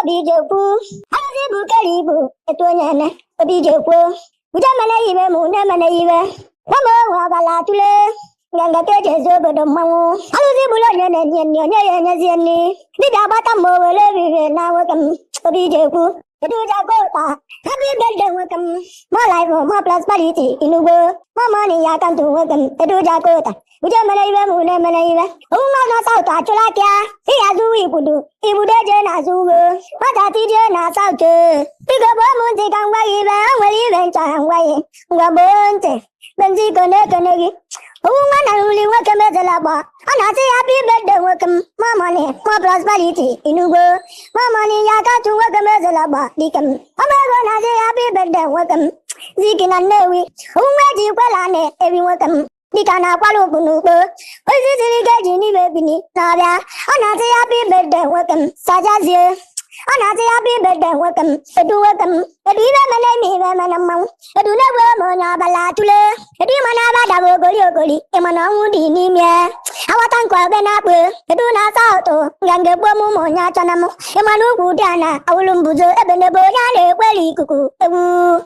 Obijeku, Azibu Karibu, Etonyana, Obijeku, Ujamana Ibe, Munamana Ibe, Namo Wagalatule, Ganga Kejes over the Mamu, Azibulo Yan, Bidabata Mole, now Obijeku, Edujagota, Happy Belden welcome, more life, more prosperity in the world, more money I come to welcome, Edujagota. Ujamana Ibe, Munamana Ibe, Umana South Achulakia, Iazu Ibudu, Ibude Nazugo, Matati Nasauche, Pigabo Monte Kangwaiba, will even Changway, Gabonte, Benzi Konegi, Umana only welcome as a laba, and I say happy birthday welcome, more money, more prosperity, in Ugo, more money Yaka to welcome as a laba, Dicum, Omegon, I say happy birthday welcome, Zikin and Newi, Umaji Pelane, every welcome. Dikana kwalo bunubo, Ozili gajini bebini, Nabia, Anati happy birthday welcome, Sajazie, Anati happy birthday welcome, Edu welcome, Ediva Manami Manamau, Edu never Mona Balatule, Edu Manaba Goli, Emanamudi Nimia, Awatankwa Benabu, Edu Nasauto, Ganga Bomu Monya Chanamo, Emanu Gudana, Awulumbuzo, Ebenebo Yale, Welly Cuckoo,